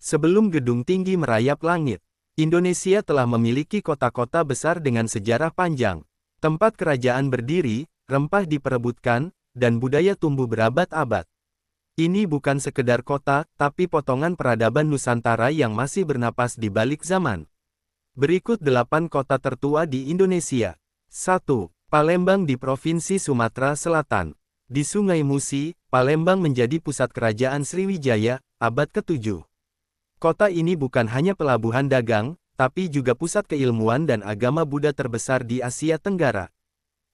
Sebelum gedung tinggi merayap langit, Indonesia telah memiliki kota-kota besar dengan sejarah panjang. Tempat kerajaan berdiri, rempah diperebutkan, dan budaya tumbuh berabad-abad. Ini bukan sekedar kota, tapi potongan peradaban Nusantara yang masih bernapas di balik zaman. Berikut 8 kota tertua di Indonesia. 1. Palembang di Provinsi Sumatera Selatan. Di Sungai Musi, Palembang menjadi pusat kerajaan Sriwijaya, abad ke-7. Kota ini bukan hanya pelabuhan dagang, tapi juga pusat keilmuan dan agama Buddha terbesar di Asia Tenggara.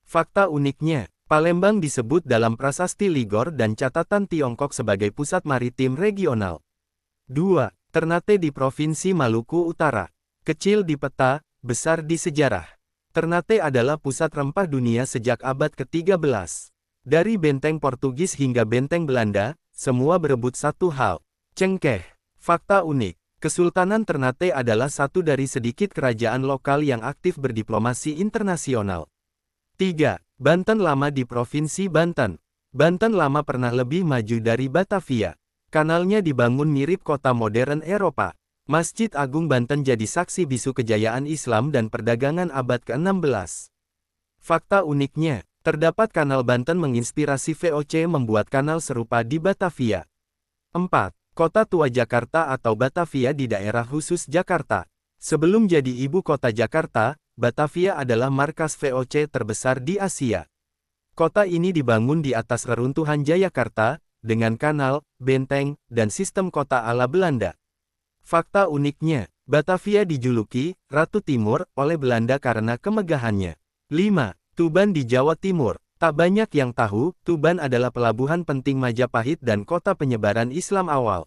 Fakta uniknya, Palembang disebut dalam prasasti Ligor dan catatan Tiongkok sebagai pusat maritim regional. 2. Ternate di Provinsi Maluku Utara. Kecil di peta, besar di sejarah. Ternate adalah pusat rempah dunia sejak abad ke-13. Dari benteng Portugis hingga benteng Belanda, semua berebut satu hal, cengkeh. Fakta unik, Kesultanan Ternate adalah satu dari sedikit kerajaan lokal yang aktif berdiplomasi internasional. 3. Banten Lama di Provinsi Banten. Banten Lama pernah lebih maju dari Batavia. Kanalnya dibangun mirip kota modern Eropa. Masjid Agung Banten jadi saksi bisu kejayaan Islam dan perdagangan abad ke-16. Fakta uniknya, terdapat kanal Banten menginspirasi VOC membuat kanal serupa di Batavia. 4. Kota Tua Jakarta atau Batavia di daerah khusus Jakarta. Sebelum jadi ibu kota Jakarta, Batavia adalah markas VOC terbesar di Asia. Kota ini dibangun di atas reruntuhan Jayakarta, dengan kanal, benteng, dan sistem kota ala Belanda. Fakta uniknya, Batavia dijuluki Ratu Timur oleh Belanda karena kemegahannya. 5. Tuban di Jawa Timur. Tak banyak yang tahu, Tuban adalah pelabuhan penting Majapahit dan kota penyebaran Islam awal.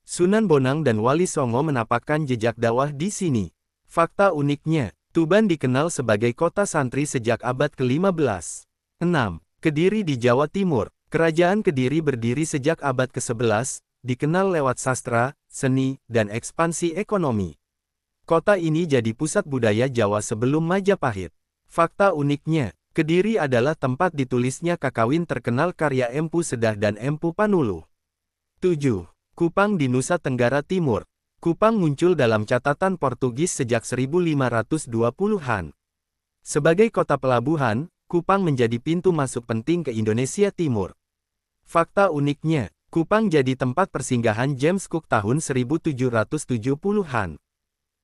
Sunan Bonang dan Wali Songo menapakkan jejak dakwah di sini. Fakta uniknya, Tuban dikenal sebagai kota santri sejak abad ke-15. 6. Kediri di Jawa Timur. Kerajaan Kediri berdiri sejak abad ke-11, dikenal lewat sastra, seni, dan ekspansi ekonomi. Kota ini jadi pusat budaya Jawa sebelum Majapahit. Fakta uniknya, Kediri adalah tempat ditulisnya kakawin terkenal karya Empu Sedah dan Empu Panuluh. 7. Kupang di Nusa Tenggara Timur. Kupang muncul dalam catatan Portugis sejak 1520-an. Sebagai kota pelabuhan, Kupang menjadi pintu masuk penting ke Indonesia Timur. Fakta uniknya, Kupang jadi tempat persinggahan James Cook tahun 1770-an.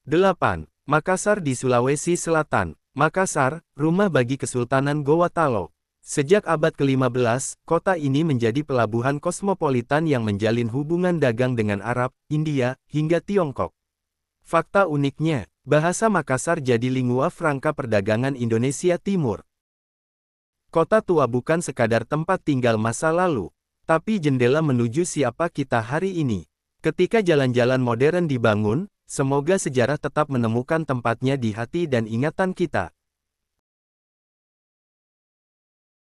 8. Makassar di Sulawesi Selatan. Makassar, rumah bagi Kesultanan Gowatalo. Sejak abad ke-15, kota ini menjadi pelabuhan kosmopolitan yang menjalin hubungan dagang dengan Arab, India, hingga Tiongkok. Fakta uniknya, bahasa Makassar jadi lingua franca perdagangan Indonesia Timur. Kota tua bukan sekadar tempat tinggal masa lalu, tapi jendela menuju siapa kita hari ini. Ketika jalan-jalan modern dibangun, semoga sejarah tetap menemukan tempatnya di hati dan ingatan kita.